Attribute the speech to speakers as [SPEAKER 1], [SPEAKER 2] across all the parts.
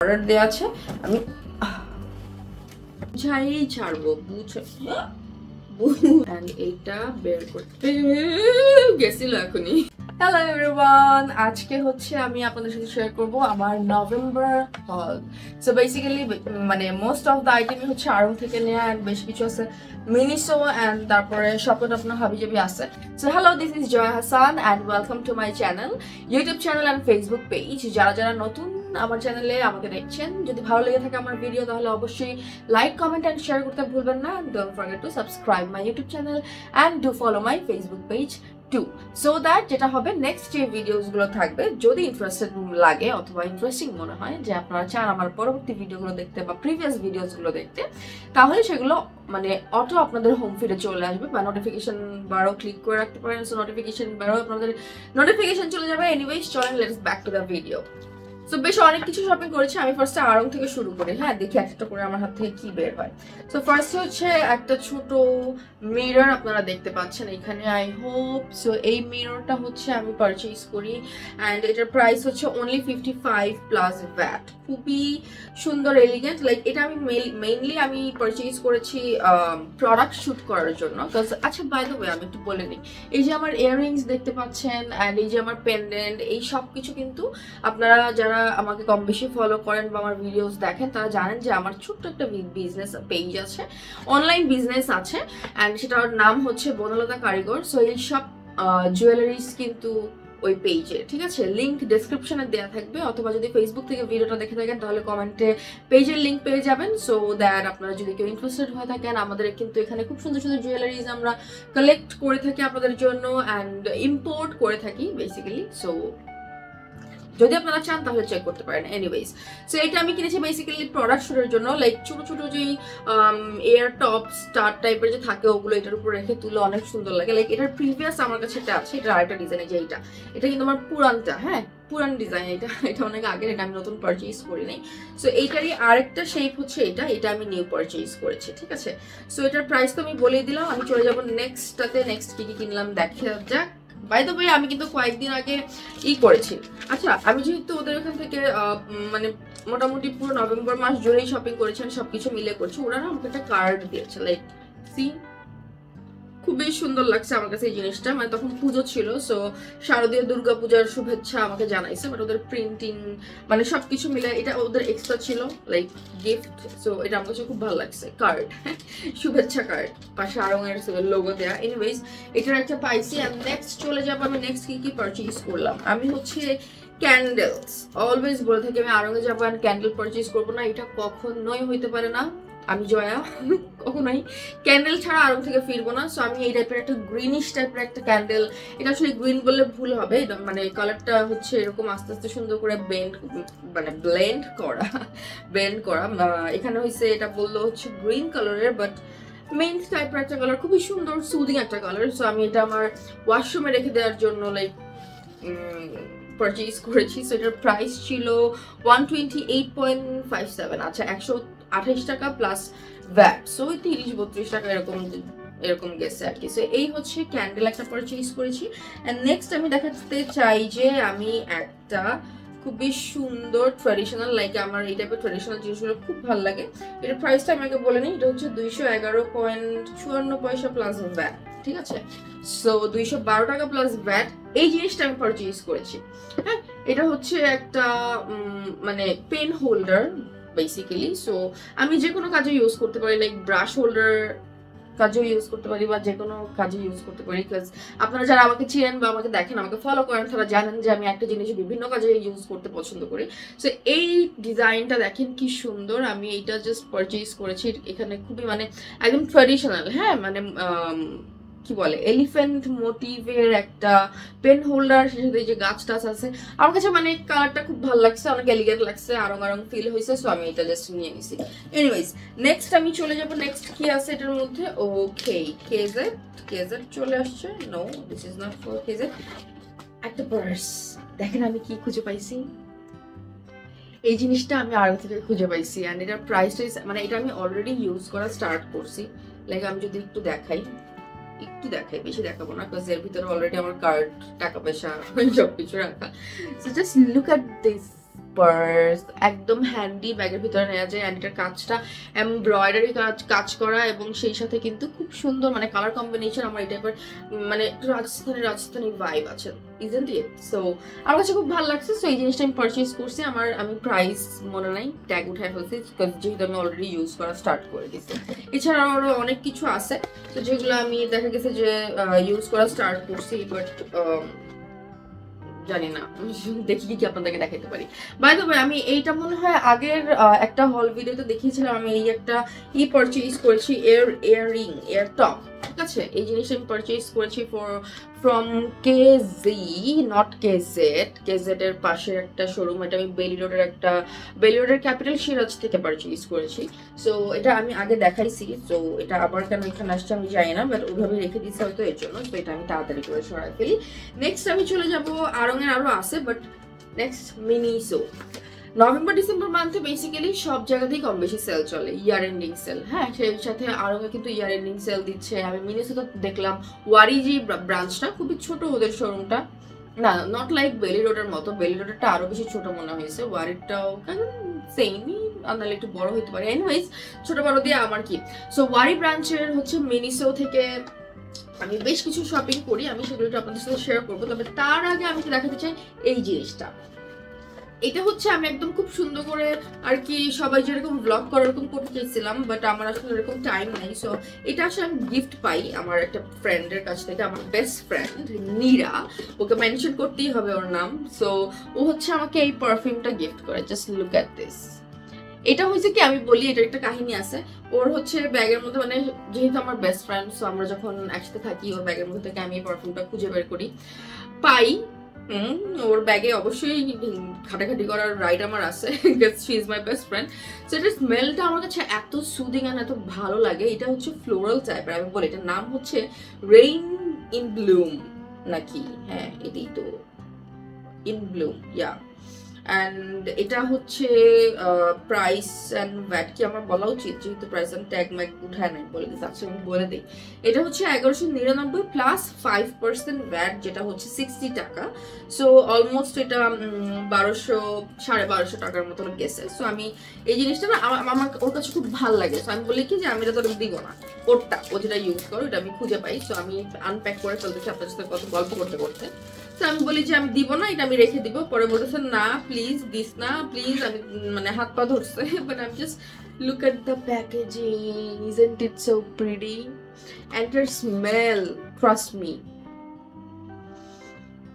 [SPEAKER 1] Order দেওয়া আছে, আমি বুঝাই ছাড়বো এইটা বের করতে গেছিল এখনই। হ্যালো এভরিওয়ান, আজকে হচ্ছে আমি আপনাদের সাথে শেয়ার করব আমার নভেম্বর হল। সো বেসিক্যালি মানে মোস্ট অফ দ্য আইটেমই হচ্ছে আড়ং থেকে নেওয়া, অ্যান্ড বেশ কিছু আছে মিনিসো, অ্যান্ড তারপরে শপে আপনার হাবিজাবি আছে। So hello, this is Jaya Hasan and welcome to my channel, YouTube channel and Facebook page. যারা যারা নতুন আমার চ্যানেলে আমাকে দেখছেন, যদি ভালো লেগে থাকে আমার ভিডিও তাহলে অবশ্যই লাইক, কমেন্ট অ্যান্ড শেয়ার করতে ভুলবেন না। Don't forget to subscribe my YouTube channel and do follow my Facebook page too, so that যেটা হবে নেক্সট যে ভিডিওসগুলো থাকবে, যদি ইন্টারেস্টেড লাগে অথবা ইন্টারেস্টিং মনে হয় যে আপনারা চান আমার পরবর্তী ভিডিওগুলো দেখতে বা প্রিভিয়াস ভিডিওসগুলো দেখতে, তাহলে সেগুলো মানে অটো আপনাদের হোম ফিডে চলে আসবে বা নোটিফিকেশন বারও ক্লিক করে রাখতে পারেন। সো নোটিফিকেশন বারও আপনাদের নোটিফিকেশন চলে যাবে। এনিওয়েজ, চলেন let's back to the video. So বেশ অনেক কিছু শপিং করেছি আমি। ফার্স্টে আড়ং থেকে শুরু করি। হ্যাঁ, দেখি একটা করে আমার হাত থেকে কি বের হয়। সো ফার্স্ট হচ্ছে একটা ছোট মিরর আপনারা দেখতে পাচ্ছেন এখানে, আই হোপ। সো এই মিররটা হচ্ছে আমি পারচেজ করি, অ্যান্ড এটার প্রাইস হচ্ছে অনলি 55 প্লাস ভ্যাট। খুবই সুন্দর, এলিগেন্ট। লাইক এটা আমি মেইনলি আমি পারচেজ করেছি প্রোডাক্ট শুট করার জন্য। আচ্ছা, বাই দ্য ওয়ে আমি একটু বলে নিই, এই যে আমার ইয়াররিংস দেখতে পাচ্ছেন অ্যান্ড এই যে আমার পেন্ডেন্ট, এই সব কিছু কিন্তু আপনারা যারা আমাকে কম বেশি ফলো করেন বা আমার ভিডিওস দেখেন তারা জানেন যে আমার ছোট্ট একটা বিজনেস পেজ আছে, অনলাইন বিজনেস আছে, অ্যান্ড সেটার নাম হচ্ছে বনলতা কারিগর। সো এই সব জুয়েলারিস কিন্তু ওই পেজে, ঠিক আছে? লিঙ্ক ডেসক্রিপশনে দেওয়া থাকবে, অথবা যদি ফেসবুক থেকে ভিডিওটা দেখে থাকেন তাহলে কমেন্টে পেজের লিঙ্ক পেয়ে যাবেন। সো দ্যাট আপনারা যদি কেউ ইন্টারেস্টেড হয়ে থাকেন, আমাদের কিন্তু এখানে খুব সুন্দর সুন্দর জুয়েলারিজ আমরা কালেক্ট করে থাকি আপনাদের জন্য, অ্যান্ড ইম্পোর্ট করে থাকি বেসিক্যালি। সো যদি আপনারা চান তাহলে চেক করতে পারেন। এনিওয়েজ, সো এটা আমি কিনেছি বেসিক্যালি প্রোডাক্ট শুটের জন্য। লাইক ছোট ছোট যেই এয়ার টপ স্টার টাইপের যে থাকে, ওগুলো এটার উপর রেখে তুলে অনেক সুন্দর লাগে। লাইক এটার প্রিভিয়াস আমার কাছে এটা আছে, এটা আরেকটা ডিজাইন, যে এটা কিন্তু আমার পুরানটা, হ্যাঁ পুরান ডিজাইন। এটা অনেক আগের, এটা আমি নতুন পারচেজ করি নাই। সো এইটারই আরেকটা শেপ হচ্ছে এটা আমি নিউ পারচেজ করেছি, ঠিক আছে? সো এটার প্রাইস তো আমি বলেই দিলাম। আমি চলে যাবো নেক্সটটাতে। নেক্সট কি কি কিনলাম দেখা যাক। বাই দ্য ওয়ে, আমি কিন্তু কয়েকদিন আগে করেছি। আচ্ছা, আমি যেহেতু ওদের এখান থেকে মানে মোটামুটি পুরো নভেম্বর মাস জুড়েই শপিং করেছেন, সবকিছু মিলে করছি, ওরা না আমাকে একটা কার্ড দিয়েছে। লাইক সি, খুবই সুন্দর লাগছে আমার কাছে এই জিনিসটা। মানে তখন পুজো ছিল, সো শারদীয় দুর্গা পূজার শুভেচ্ছা আমাকে জানাইছে, বাট ওদের প্রিন্টিং মানে সবকিছু মিলে এটা ওদের এক্সট্রা ছিল, লাইক গিফট। সো এটা আমার কাছে খুব ভালো লাগছে, কার্ড, শুভেচ্ছা কার্ড, পাশে আড়ংয়ের লোগো দেয়া। এনিওয়েজ, এটার একটা পাইছি। আমি নেক্সট চলে যাবো, আমি নেক্সট কি কি পারচেজ করলাম। আমি হচ্ছে ক্যান্ডেলস, অলওয়েজ বলে থাকি আমি আড়ংয়ে যাবো অ্যান্ড ক্যান্ডেল পারচেজ করবো না, এটা কখনোই হইতে পারে না। আমি জয়া কখনোই ক্যান্ডেল ছাড়া আড়ং থেকে ফিরবো না। সো আমি এই টাইপের একটা গ্রিনিশ টাইপের একটা ক্যান্ডেল, এটা আসলে গ্রিন বললে ভুল হবে, মানে কালারটা হচ্ছে এরকম আস্তে আস্তে সুন্দর করে ব্লেন্ড করা। এখানে হচ্ছে এটা বললো হচ্ছে গ্রিন কালারের, বাট মেইন টাইপের একটা কালার, খুবই সুন্দর সুদিং একটা কালার। সো আমি এটা আমার ওয়াশরুমে রেখে দেওয়ার জন্য লাইক পারচেজ করেছি। সো এটার প্রাইস ছিল 128.57। আচ্ছা, 128 টাকা প্লাস ভ্যাট, সো 30-32 টাকা এরকম গেছে আর কি। সো এই হচ্ছে ক্যান্ডেল একটা পারচেজ করেছি। অ্যান্ড নেক্সট আমি দেখাতে চাই যে আমি একটা খুবই সুন্দর ট্র্যাডিশনাল, লাইক আমার এই টাইপের ট্র্যাডিশনাল জিনিসগুলো খুব ভালো লাগে। এটার প্রাইসটা আমাকে বলে নিই, এটা হচ্ছে 211.54 প্লাস ভ্যাট, ঠিক আছে? সো 212 টাকা প্লাস ভ্যাট এই জিনিসটা আমি পারচেজ করেছি। হ্যাঁ, এটা হচ্ছে একটা মানে পেন হোল্ডার বেসিক্যালি। সো আমি যে কোনো কাজে ইউজ করতে পারি, লাইক ব্রাশ হোল্ডার কাজেও ইউজ করতে পারি বা যে কোনো কাজে ইউজ করতে পারি। বিকজ আপনারা যারা আমাকে চিনেন বা আমাকে দেখেন, আমাকে ফলো করেন, তারা জানেন যে আমি একটা জিনিস বিভিন্ন কাজে ইউজ করতে পছন্দ করি। সো এই ডিজাইনটা দেখেন কি সুন্দর, আমি এইটা জাস্ট পারচেজ করেছি। এখানে খুবই মানে একদম ট্র্যাডিশনাল, হ্যাঁ মানে কি বলে এলিফ্যান্ট মোটিভের একটা পেন হোল্ডার, সে সাথে যে গাছ টাছ আছে। আমার কাছে মানে কালারটা খুব ভালো লাগছে, অনেক এলিগেন্ট লাগছে, আরং ফিল হয়েছে। সো আমি এটা জাস্ট নিয়ে নিছি। এনিওয়েজ, নেক্সট আমি চলে যাবো। নেক্সট কি আছে এটার মধ্যে? ওকে, কেজেট চলে আসছে। No, this is not for gadget. একটা পার্স, দেখেন আমি কি খুঁজে পাইছি। এই জিনিসটা আমি আড়ং থেকে খুঁজে পাইছি, অ্যান্ড এটার প্রাইসটা মানে এটা আমি অলরেডি ইউজ করা স্টার্ট করছি। লাইক আমি যদি একটু দেখাই, বেশি দেখাবো না, বিকজ এর ভিতরে অলরেডি আমার কার্ড, টাকা পয়সা সবকিছু রাখা। So just look at this purse, একদম হ্যান্ডি, ব্যাগের ভিতরে নেওয়া যায়। অ্যান্ড এটার কাজটা এমব্রয়ডারি কাজ করা, এবং সেই সাথে কিন্তু খুব সুন্দর মানে কালার কম্বিনেশন। আমার এই টাইপের মানে রাজস্থানি ভাইব আছে, ইজেন্ট ইট? সো আমার কাছে খুব ভালো লাগছে। সো এই জিনিসটা আমি পারচেজ করছি। আমি প্রাইস মনে নাই, ট্যাগ উঠায় ফেলছি, যেহেতু আমি অলরেডি ইউজ করা স্টার্ট করে দিচ্ছি। এছাড়াও আরও অনেক কিছু আছে তো যেগুলো আমি দেখা গেছে যে ইউজ করা স্টার্ট করছি, বাট জানি না, দেখি কি আপনাদেরকে দেখাতে পারি। বাই দ্য ওয়ে, আমি এইটা মনে হয় আগের একটা হল ভিডিওতে দেখিয়েছিলাম। আমি এই একটা পারচেজ করেছি, ইয়াররিং, এয়ার টপ, ঠিক আছে? এই জিনিসটা আমি পারচেজ করেছি from KG, not caged. Caged এর পাশে একটা শোরুম, এটা আমি বেলি রোডের ক্যাপিটাল সিরাজ থেকে পারচেজ করেছি। সো এটা আমি আগে দেখাইছি, সো এটা আবার কেন এখানে আসছে আমি জানি না, বাট ওইভাবে রেখে দিচ্ছি হয়তো এর জন্য। তো এটা আমি তাড়াতাড়ি করে সরাই ফেলি। নেক্সট আমি চলে যাবো, আরঙের আরো আছে, but next Miniso. November December মান্থে বেসিক্যালি সব জায়গাতেই কম বেশি সেল চলে, ইয়ার এন্ডিং সেল। হ্যাঁ, সেই সাথে আরঙে কিন্তু ইয়ার এন্ডিং সেল দিচ্ছে। আমি মিনিসোতে দেখলাম ওয়ারি যে ব্রাঞ্চটা, খুবই ছোট ওদের শোরুমটা, না নট লাইক বেলি রোডের মতো, বেলি রোডেরটা আরো বেশি ছোট মনে হয়েছে, ওয়ারিটাও সেমই, আনালে একটু বড় হইতে পারে। এনিওয়েজ, ছোট বড় দিয়ে আমার কি। সো ওয়ারি ব্রাঞ্চের হচ্ছে মিনিসো থেকে আমি বেশ কিছু শপিং করি, আমি সেগুলো আপনাদের সাথে শেয়ার করবো। তবে তার আগে আমি দেখাতে চাই এই জিনিসটা। এটা হচ্ছে আমি একদম খুব সুন্দর করে আর কি সবাই যেরকম ব্লগ করে এরকম করতে চাইছিলাম, বাট আমার আসলে এরকম টাইম নাই। সো এটা আসলে আমি গিফট পাই আমার একটা ফ্রেন্ডের কাছ থেকে, আমার বেস্ট ফ্রেন্ড নীরা, ওকে মেনশন করতেই হবে ওর নাম। সো ও হচ্ছে আমাকে এই পারফিউমটা গিফট করে। Just look at this. এটা হয়েছে কি, আমি বলি এটার একটা কাহিনী আছে। ওর হচ্ছে ব্যাগের মধ্যে, মানে যেহেতু আমার বেস্ট ফ্রেন্ড, সো আমরা যখন একসাথে থাকি ওর ব্যাগের মধ্যে থেকে আমি এই পারফিউমটা খুঁজে বের করি, পাই। ওর ব্যাগে অবশ্যই ঘাটাঘাটি করার রাইট আমার আছে, she is my best friend. So এটার স্মেলটা আমার কাছে এত সুদিং আর এত ভালো লাগে। এটা হচ্ছে ফ্লোরাল টাইপের, আমি বলি এটার নাম হচ্ছে রেইন ইন ব্লুম নাকি, হ্যাঁ এটাই তো, ইন ব্লুম, ইয়া। অ্যান্ড এটা হচ্ছে প্রাইস অ্যান্ড ভ্যাট কি আমার বলা উচিত, যেহেতু প্রাইস অ্যান্ড ট্যাগ ম্যাগ উঠায় নাই বলে দিচ্ছি, আচ্ছা আমি বলে দিই। এটা হচ্ছে 1199 প্লাস 5% ভ্যাট, যেটা হচ্ছে 60 টাকা। সো অলমোস্ট এটা 1200-1250 টাকার মতো গেছে। সো আমি এই জিনিসটা না আমার ওর কাছে খুব ভালো লাগে। সো আমি বলি কি যে আমি এটা তো দিব না, ওরটা ও যেটা ইউজ করো এটা আমি খুঁজে পাই। সো আমি আনপ্যাক করে ফেলতেছি আপনার সাথে কত গল্প করতে করতে। তো আমি বলি যে আমি দিব না, এটা আমি রেখে দিব। পরে বলতেছে না প্লিজ দিস না প্লিজ, আমি মানে হাত পা ধরছে। But I just look at the packaging, isn't it so pretty and it smell, trust me,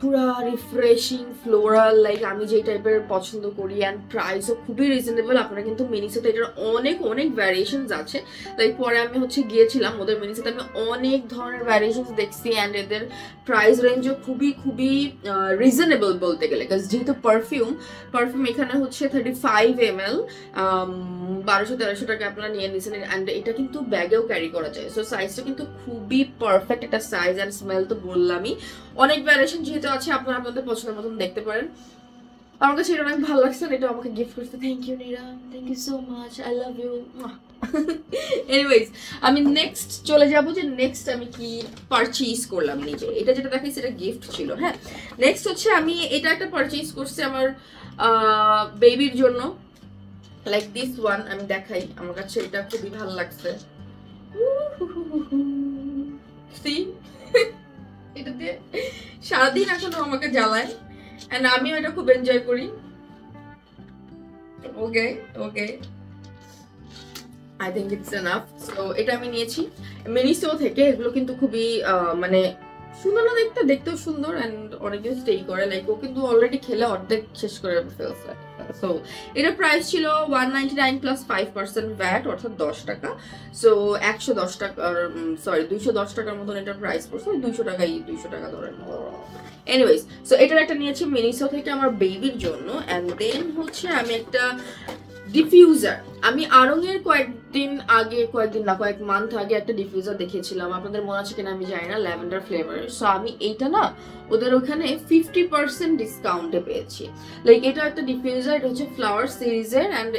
[SPEAKER 1] পুরা রিফ্রেশিং ফ্লোরাল, লাইক আমি যে টাইপের পছন্দ করি। অ্যান্ড প্রাইসও খুবই রিজনেবল। আপনারা কিন্তু মিনিসোতে এটার অনেক অনেক ভ্যারিয়েশনস আছে। লাইক পরে আমি হচ্ছে গিয়েছিলাম ওদের মিনিসোতে, আমি অনেক ধরনের ভ্যারিয়েশনস দেখছি। অ্যান্ড এদের প্রাইস রেঞ্জও খুবই খুবই রিজনেবল বলতে গেলে, কারণ যেহেতু পারফিউম এখানে হচ্ছে 35 ml 1200-1300 টাকা আপনারা নিয়ে নিয়েছেন। অ্যান্ড এটা কিন্তু ব্যাগেও ক্যারি করা যায়। সো সাইজটা কিন্তু খুবই পারফেক্ট একটা সাইজ। অ্যান্ড স্মেল তো বললামই, অনেক ভ্যারিয়েশন যেহেতু আছে, আপনারা আপনাদের পছন্দের মতন দেখতে পারেন। আমার কাছে এটা অনেক ভালো লাগছে, এটা আমাকে গিফট করতে। Thank you Neera, thank you so much, I love you. Anyways, আমি নেক্সট চলে যাব যে নেক্সট আমি কি পারচেজ করলাম নিজে। এটা যেটা দেখাইছি এটা গিফট ছিল। হ্যাঁ, নেক্সট হচ্ছে আমি এটা একটা পারচেজ করছি আমার বেবির জন্য, লাইক দিস ওয়ান। আমি দেখাই, আমার কাছে এটা খুবই ভালো লাগছে। সি, এটা দিয়ে সারাদিন এখনো আমাকে জ্বালায়, এন্ড আমিও এটা খুব এনজয় করি। Okay okay, I think it's enough. So এটা আমি নিয়েছি মিনিসো থেকে। এগুলো কিন্তু খুবই মানে সুন্দর না দেখতে, দেখতেও সুন্দর অ্যান্ড অনেকদিন স্টে করে। লাইক ও কিন্তু অলরেডি খেলে অর্ধেক শেষ করে ফেলছে। সো এটার প্রাইস ছিল 199 প্লাস 5% ভ্যাট, অর্থাৎ 10 টাকা। সো 110 টাকার, সরি 210 টাকার মতন এটার প্রাইস পড়ছে। 200 টাকা ধরেন। এনিওয়েজ, সো এটার একটা নিয়েছি মিনিসো থেকে আমার বেবির জন্য। অ্যান্ড দেন হচ্ছে আমি একটা ডিফিউজার, আমি আড়ংয়ের কয়েক মান্থ আগে একটা ডিফিউজার দেখিয়েছিলাম, আপনাদের মনে আছে কিনা আমি জানি না, ল্যাভেন্ডার ফ্লেভারের। সো আমি এইটা না ওদের ওখানে 50% ডিসকাউন্টে পেয়েছি। লাইক এটা একটা ডিফিউজার, এটা হচ্ছে ফ্লাওয়ার সিরিজের। অ্যান্ড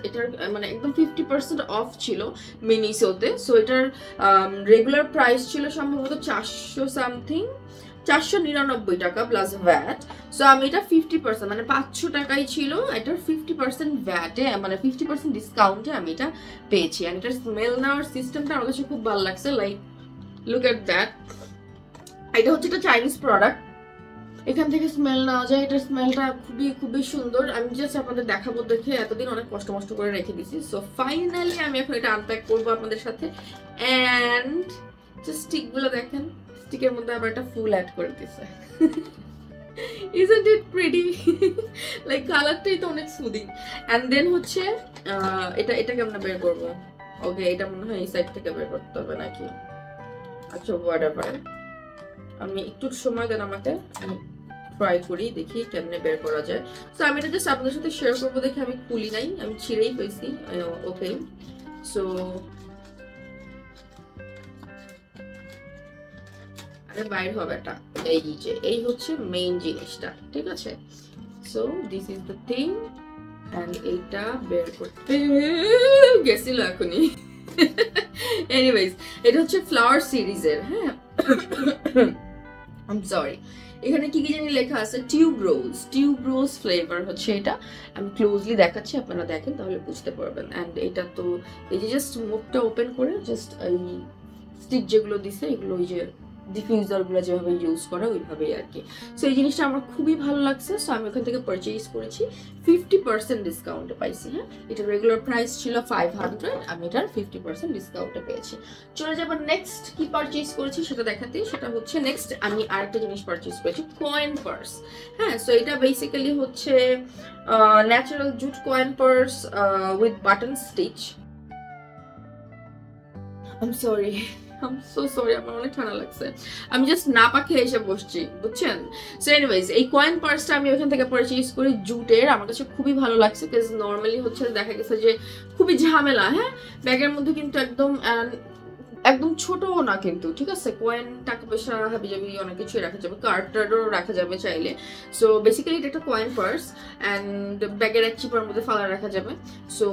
[SPEAKER 1] এটার মানে একদম 50% অফ ছিল মিনিসোতে। সো এটার রেগুলার প্রাইস ছিল সম্ভবত 400 সামথিং, 499 টাকা প্লাস ভ্যাট। সো আমি এটা 50% মানে 500 টাকাই ছিল, এটার 50% ভ্যাটে মানে 50% ডিসকাউন্টে আমি এটা পেয়েছি। আর এটার স্মেল নেওয়ার সিস্টেমটা আমার কাছে খুব ভালো লাগছে, লাইক লুক এট দ্যাট। এটা হচ্ছে একটা চাইনিজ প্রোডাক্ট, এখান থেকে স্মেল নেওয়া যায়, এটার স্মেলটা খুবই খুবই সুন্দর। আমি জাস্ট আপনাদের দেখাবো দেখে এতদিন অনেক কষ্ট করে রেখে দিছি। সো ফাইনালি আমি এখন এটা আনপ্যাক করবো আপনাদের সাথে। অ্যান্ড জাস্ট স্টিকগুলো দেখেন, স্টিকের মধ্যে আবার একটা ফুল অ্যাড করে দিছে। Isn't it pretty? Like কালারটাই তো অনেক সুদিং। অ্যান্ড দেন হচ্ছে এটা কেমন বের করবো? ওকে, এটা মনে হয় এই সাইড থেকে বের করতে হবে নাকি? আচ্ছা হোয়াটএভার, আমি একটু সময় দেন আমাকে, আমি ট্রাই করি দেখি কেমনে বের করা যায়। সো আমি এটা জাস্ট আপনাদের সাথে শেয়ার করবো দেখে আমি খুলি নাই, আমি ছিঁড়েই পেয়েছি। ওকে, সো বাইর হবে এটা, এই হচ্ছে মেইন জিনিসটা, ঠিক আছে? So this is the thing. And এইটা বের করতে গেছিল এখনই। এনিওয়েজ, এটা হচ্ছে ফ্লাওয়ার সিরিজের, হ্যাঁ। আই এম সরি, এখানে কি কি জানি লেখা আছে, টিউব রোজ ফ্লেভার হচ্ছে এটা। আমি ক্লোজলি দেখাচ্ছি, আপনারা দেখেন তাহলে বুঝতে পারবেন। এন্ড এটা তো এই যে জাস্ট মুখটা ওপেন করে জাস্ট এই স্টিক যেগুলো দিছে এগুলো ওই যে ডিফিউজার গুলো যেভাবে ইউজ করা ওইভাবেই আর কি। সো এই জিনিসটা আমার খুবই ভালো লাগছে। সো আমি ওখান থেকে পারচেজ করেছি, 50% ডিসকাউন্টে পাইছি। হ্যাঁ, এটা রেগুলার প্রাইস ছিল 500, আমি এটার 50% ডিসকাউন্টে পেয়েছি। চলে যাবো নেক্সট কি পারচেজ করেছি সেটা দেখাতে। সেটা হচ্ছে নেক্সট আমি আরেকটা জিনিস পারচেজ করেছি, কয়েন পার্স। হ্যাঁ, সো এটা বেসিক্যালি হচ্ছে natural jute coin purse with button stitch. I'm so sorry, আমার অনেক ঠান্ডা লাগছে, আমি জাস্ট না পাখে এসে বসছি, বুঝছেন? সো এনিওয়েজ, এই কয়েন পার্সটা আমি ওখান থেকে পারচেজ করি জুটের। আমার কাছে খুবই ভালো লাগছে, বিকজ নর্মালি হচ্ছে দেখা গেছে যে খুবই ঝামেলা। হ্যাঁ, ব্যাগের মধ্যে কিন্তু একদম ছোটও না কিন্তু, ঠিক আছে? কয়েন, টাকা পয়সা, হাবিজাবি অনেক কিছুই রাখা যাবে, কার্ডটারও রাখা যাবে চাইলে। সো বেসিক্যালি এটা একটা কয়েন পার্স অ্যান্ড ব্যাগের এক চিপার মধ্যে ফালা রাখা যাবে। সো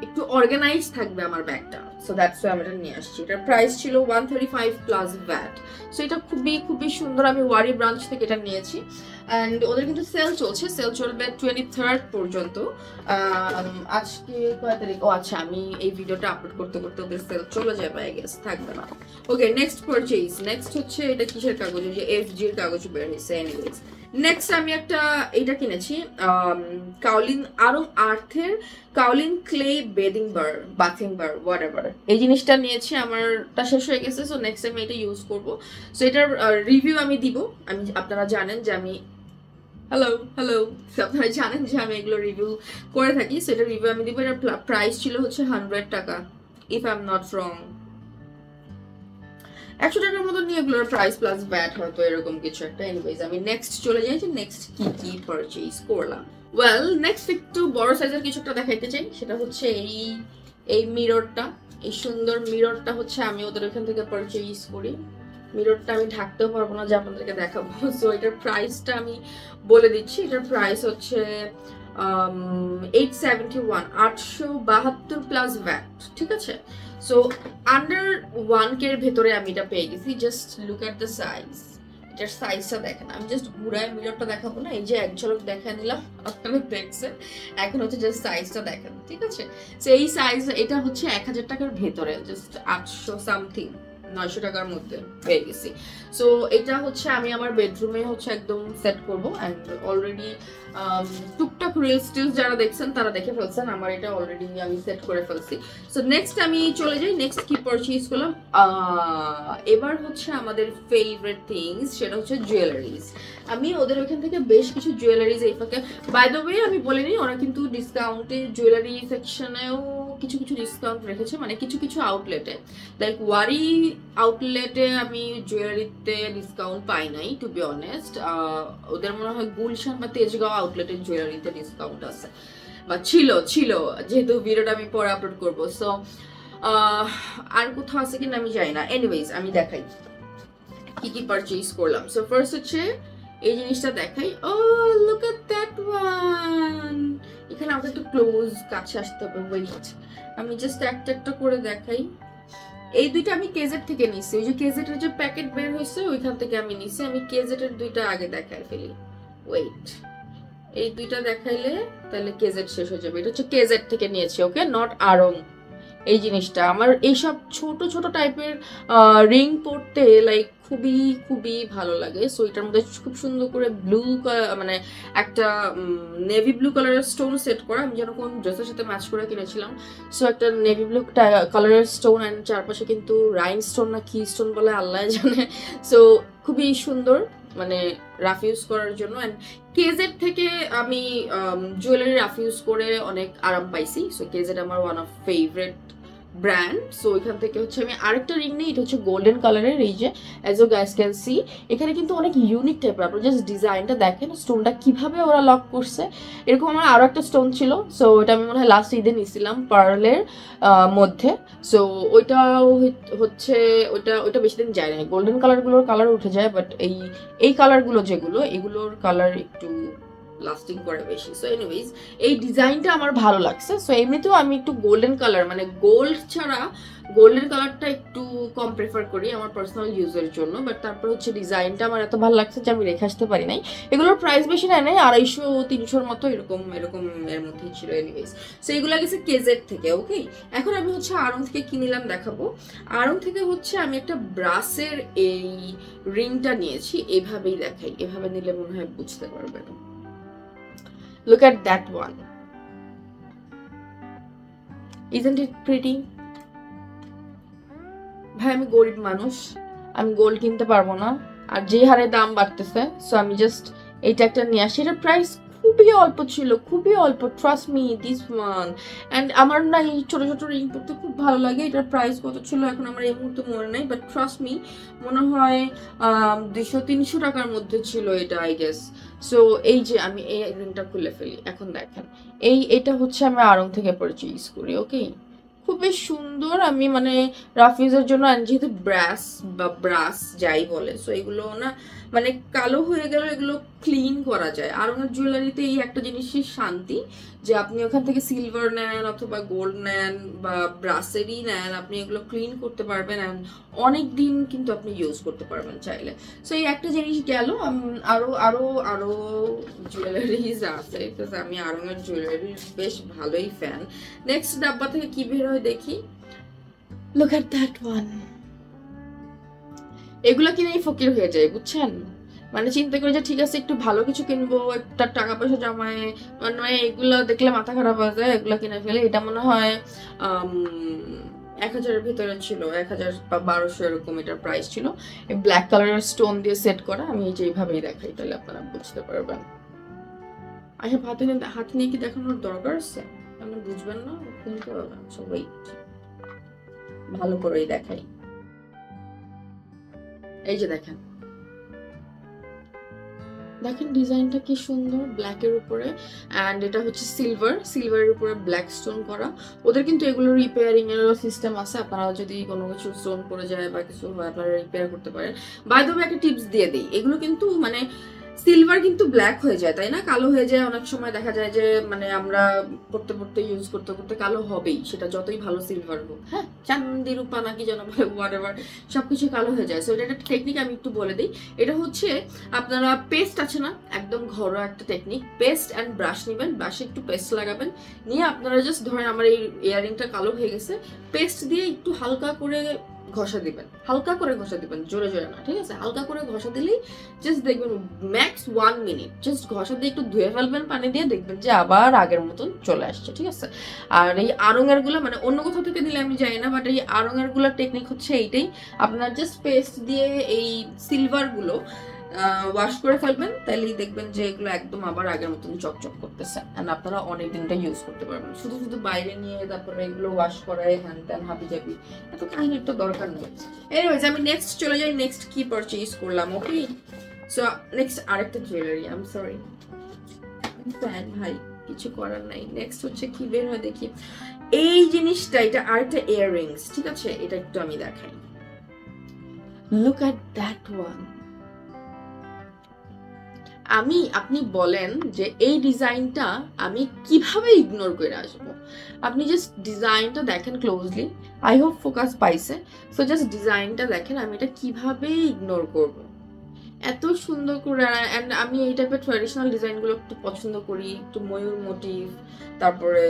[SPEAKER 1] একটু অর্গানাইজ থাকবে আমার ব্যাগটা। সো দ্যাটস ওয়াই আমি এটা নিয়ে আসছি। এটার প্রাইস ছিল 135 প্লাস ভ্যাট। সো এটা খুবই খুবই সুন্দর। আমি ওয়ারি ব্রাঞ্চ থেকে এটা নিয়েছি অ্যান্ড ওদের কিন্তু সেল চলছে, সেল চলবে 23rd পর্যন্ত। আজকে কয় তারিখ? ও আচ্ছা, আমি এই ভিডিওটা আপলোড করতে করতে ওদের সেল চলে যাবে, আই গেস থাকবে না। ওকে, নেক্সট পারচেজ। নেক্সট হচ্ছে এটা কিসের কাগজ, যে এফজির কাগজ বের হয়েছে। এনিওয়েজ, নেক্সট আমি একটা এইটা কিনেছি, কাউলিন আরং আর্থের kaolin clay bathing bar whatever. এই জিনিসটা নিয়েছি, আমারটা শেষ হয়ে গেছে। সো নেক্সট টাইম এটা ইউজ করবো। সো এটার রিভিউ আমি দিব। আপনারা জানেন যে আমি আপনারা জানেন যে আমি এগুলো রিভিউ করে থাকি। সো এটার রিভিউ আমি দিব। এটার প্রাইস ছিল হচ্ছে 100 টাকা, if I am not wrong. 100 টাকার মতো নিয়ে এগুলোর প্রাইস প্লাস ব্যাট হয়তো এরকম কিছু একটা। এনিওয়েজ, আমি নেক্সট চলে যাই যে নেক্সট কি পারচেজ করলাম। ওয়েল, নেক্সট একটু বড় সাইজের কিছু একটা দেখাইতে চাই। সেটা হচ্ছে এই মিররটা, এই সুন্দর মিররটা হচ্ছে আমি ওদের ওখান থেকে পারচেজ করি। মিররটা আমি ঢাকতেও পারবো না যে আপনাদেরকে দেখাবো। সো এটার প্রাইসটা আমি বলে দিচ্ছি। এটার প্রাইস হচ্ছে 871, 872 প্লাস ভ্যাট, ঠিক আছে? সো আন্ডার 1K এর ভেতরে আমি এটা পেয়ে গেছি। Just look at the size, এটার সাইজটা দেখেন। আমি জাস্ট ঘুরায় মিররটা দেখাবো না, এই যে এক ঝলক দেখা নিলাম, আপনারা দেখছেন। এখন হচ্ছে জাস্ট সাইজটা দেখেন, ঠিক আছে? সো এই সাইজ, এটা হচ্ছে 1000 টাকার ভেতরে, জাস্ট 800 সামথিং, 900 টাকার মধ্যে পেয়ে গেছি। সো এটা হচ্ছে আমি আমার বেডরুমে হচ্ছে একদম সেট করবো। অ্যান্ড অলরেডি টুকটাক রিলস টিলস যারা দেখছেন তারা দেখে ফেলছেন, আমার এটা অলরেডি আমি সেট করে ফেলছি। সো নেক্সট আমি চলে যাই, নেক্সট কি পারচেজ করলাম। এবার হচ্ছে আমাদের ফেভারিট থিংস, সেটা হচ্ছে জুয়েলারিজ। আমি ওদের ওইখান থেকে বেশ কিছু জুয়েলারিজ এই ফাঁকে, বাই দ্য ওয়ে আমি বলিনি, ওরা কিন্তু ডিসকাউন্টে জুয়েলারি সেকশনেও কিছু ডিসকাউন্ট রেখেছে, মানে কিছু আউটলেটে। লাইক ওয়ারি আউটলেটে আমি জুয়েলারিতে ডিসকাউন্ট পাই নাই, টু বি অনেস্ট। ওদের মনে হয় গুলশান বা তেজগাঁও আউটলেটের জুয়েলারিতে ডিসকাউন্ট আছে, বা ছিল, যেহেতু ভিডিওটা আমি পরে আপলোড করবো। সো আর কোথাও আছে কিনা আমি জানি না। এনিওয়েজ, আমি দেখাই কি পারচেজ করলাম। সো ফার্স্ট হচ্ছে এই জিনিসটা দেখাই। ও লুক এট দ্যাট ওয়ান। এখানে আমাকে একটু ক্লোজ কাছে আসতে হবে, ওয়েট, আমি জাস্ট একটা করে দেখাই। এই দুইটা আমি কেজেট থেকে নিছি, ওই যে কেজেটের যে প্যাকেট বের হয়েছে ওইখান থেকে আমি নিছি। আমি কেজেটের দুইটা আগে দেখাই ফেলি, ওয়েট, এই দুইটা দেখাইলে তাহলে কেজেট শেষ হয়ে যাবে। এটা হচ্ছে কেজেট থেকে নিয়েছি, ওকে, নট আড়ং। এই জিনিসটা আমার এইসব ছোট ছোট টাইপের রিং পরতে লাইক খুবই খুবই ভালো লাগে। সো এটার মধ্যে খুব সুন্দর করে ব্লু মানে একটা নেভি ব্লু কালারের স্টোন সেট করা, আমি যেন কোন ড্রেসের সাথে ম্যাচ করে কিনেছিলাম। সো একটা নেভি ব্লু কালারের স্টোন অ্যান্ড চারপাশে কিন্তু রাইন স্টোন না কি স্টোন বলে আল্লাহ জানে। সো খুবই সুন্দর, মানে রাফ ইউজ করার জন্য। অ্যান্ড কেজেট থেকে আমি জুয়েলারি রাফ ইউজ করে অনেক আরাম পাইছি। সো কেজেট আমার one of favourite brand. So এখান থেকে হচ্ছে আমি আরেকটা রিং নিই, এটা হচ্ছে গোল্ডেন কালারের। এই যে as you guys can see, এখানে কিন্তু অনেক ইউনিক টাইপের, আপনারা জাস্ট ডিজাইনটা দেখেন, স্টোনটা কিভাবে ওরা লক করছে। এরকম আমার আরো একটা স্টোন ছিল, সো ওটা আমি মনে হয় লাস্ট ঈদে নিয়েছিলাম পার্লের মধ্যে। সো ওইটাও হচ্ছে ওইটা বেশি দিন যায় না, গোল্ডেন কালারগুলোর কালার উঠে যায়, বাট এই কালারগুলো যেগুলো, এগুলোর কালার একটু লাস্টিং করে বেশি। সো এনিওয়েজ এই ডিজাইনটা আমার ভালো লাগছে। সো এমনিতেও আমি একটু গোল্ডেন কালার, মানে গোল্ড ছাড়া গোল্ডেন কালারটা একটু কম প্রেফার করি আমার পার্সোনাল ইউজের জন্য। বাট তারপর হচ্ছে ডিজাইনটা আমার এত ভালো লাগছে যে আমি রেখে আসতে পারি নাই। এগুলোর প্রাইস বেশি নেয় নাই, 250-300 মতো এরকম এর মধ্যেই ছিল। এনিওয়েজ সো এগুলো গেছে কেজেট থেকে, ওকে। এখন আমি হচ্ছে আড়ং থেকে কিনিলাম দেখাবো। আড়ং থেকে হচ্ছে আমি একটা ব্রাসের এই রিংটা নিয়েছি, এভাবেই দেখাই, এভাবে নিলে মনে হয় বুঝতে পারবেন। Look at that one. Isn't it pretty? ভাই আমি গরিব মানুষ, আমি গোল্ড কিনতে পারবো না, আর যে হারে দাম বাড়তেছে, সো আমি জাস্ট এইটা একটা নিয়ে আসি। এটার প্রাইস খুবই অল্প ছিল, খুবই অল্প, trust me this one. And আমার না এই ছোট ছোট রিং পরতে খুব ভালো লাগে। এটার প্রাইস কত ছিল এখন আমার এই মুহূর্তে মনে নেই, বাট ট্রাস্ট মি মনে হয় 200-300 টাকার মধ্যে ছিল এটা, আই গেস। সো এই যে আমি এই রিংটা খুলে ফেলি, এখন দেখেন এটা হচ্ছে আমি আড়ং থেকে পারচেজ করি, ওকে। খুবই সুন্দর, আমি মানে রাফ ইউজের জন্য, যেহেতু ব্রাস যাই বলে, সো এগুলো না মানে কালো হয়ে গেল এগুলো ক্লিন করা যায়। আর ওনার জুয়েলারিতে এই একটা জিনিসই শান্তি যে আপনি ওখান থেকে সিলভার নেন অথবা গোল্ড নেন বা ব্রাসেরই নেন, আপনি এগুলো ক্লিন করতে পারবেন অ্যান্ড অনেক দিন কিন্তু আপনি ইউজ করতে পারবেন চাইলে। সো এই একটা জিনিস গেল। আরো আরো আরো জুয়েলারিজ আছে, বিকজ আমি আরঙের জুয়েলারির বেশ ভালোই ফ্যান। নেক্সট ডাব্বা থেকে কি বের হয় দেখি। Look at that one. এগুলো কিনেই ফকির হয়ে যায়, বুঝছেন? মানে চিন্তা করে যে ঠিক আছে একটু ভালো কিছু কিনবো, একটা টাকা পয়সা জমায়, মানে এগুলো দেখলে মাথা খারাপ হয়ে যায়, এগুলো কিনে ফেলে। এটা মনে হয় 1000-এর ভিতরে ছিল, 1000 বা 1200 এরকম এটার প্রাইস ছিল। এই ব্ল্যাক কালারের স্টোন দিয়ে সেট করা। আমি এই যে এইভাবেই দেখাই, তাহলে আপনারা বুঝতে পারবেন। আচ্ছা হাতে নিয়ে কি দেখানোর দরকার আছে? আপনি বুঝবেন না, কিনতে পারবেন। আচ্ছা ওয়েট, ভালো করেই দেখাই। এই যে দেখেন ডিজাইনটা কি সুন্দর, ব্ল্যাকের উপরে, অ্যান্ড এটা হচ্ছে সিলভারের উপরে ব্ল্যাক স্টোন করা। ওদের কিন্তু এগুলো রিপেয়ারিং এর সিস্টেম আছে, আপনারা যদি কোনো কিছু স্টোন পড়ে যায় বা কিছু হয় আপনারা রিপেয়ার করতে পারেন। বাই দ্য ওয়ে একটা টিপস দিয়ে দিই, এগুলো কিন্তু মানে সিলভার কিন্তু ব্ল্যাক হয়ে যায়, তাই না? কালো হয়ে যায় অনেক সময়, দেখা যায় যে মানে আমরা পড়তে ইউজ করতে কালো হবেই, সেটা যতই ভালো সিলভার হোক। হ্যাঁ, চান্দি রূপা নাকি যেন বলে, হোয়াটএভার, সবকিছু কালো হয়ে যায়। সো এটা একটা টেকনিক, আমি একটু বলে দিই। এটা হচ্ছে আপনারা পেস্ট আছে না, একদম ঘরোয়া একটা টেকনিক, পেস্ট অ্যান্ড ব্রাশ নেবেন, ব্রাশে একটু পেস্ট লাগাবেন, নিয়ে আপনারা জাস্ট ধরেন আমার এই ইয়ারিংটা কালো হয়ে গেছে, পেস্ট দিয়ে একটু হালকা করে ঘষা দিবেন, হালকা করে ঘষা দিবেন, জোরে জোরে না, ঠিক আছে? হালকা করে ঘষা দিলেই জাস্ট দেখবেন ম্যাক্স 1 মিনিট জাস্ট ঘষা দিয়ে একটু ধুয়ে ফেলবেন পানি দিয়ে, দেখবেন যে আবার আগের মতন চলে আসছে, ঠিক আছে? আর এই আড়ঙের গুলা মানে অন্য কোথাও থেকে দিলে আমি জানি না, বাট এই আড়ঙের গুলার টেকনিক হচ্ছে এইটাই, আপনার জাস্ট পেস্ট দিয়ে এই সিলভার গুলো ওয়াশ করে ফেলবেন, তাহলেই দেখবেন যে এগুলো একদম আবার আগের মতন চকচক করতেছে, এন্ড আপনারা অনেক দিনটা ইউজ করতে পারবেন। শুধু বাইরে নিয়ে তারপরে এগুলো ওয়াশ করায় হ্যান ত্যান হাবি জাবি, এত কাহিনীর তো দরকার নেই। এনিওয়েজ আমি নেক্সট চলে যাই, নেক্সট কি পারচেজ করলাম, ওকে? সো নেক্সট আরেকটা jewellery, I am sorry fan ভাই, কিছু করার নাই। নেক্সট হচ্ছে কি বের হয় দেখি। এই জিনিসটা, এটা আরেকটা ইয়াররিংস, ঠিক আছে? এটা একটু আমি দেখাই। Look at that one. আপনি বলেন যে এই ডিজাইনটা আমি কিভাবে ইগনোর করে আসবো। আপনি জাস্ট ডিজাইনটা দেখেন ক্লোজলি, আই হোপ ফোকাস পাইছে। সো জাস্ট ডিজাইনটা দেখেন, আমি এটা কিভাবে ইগনোর করব। এত সুন্দর করে, অ্যান্ড আমি এই টাইপের ট্র্যাডিশনাল ডিজাইনগুলো একটু পছন্দ করি, একটু ময়ূর মোটিভ, তারপরে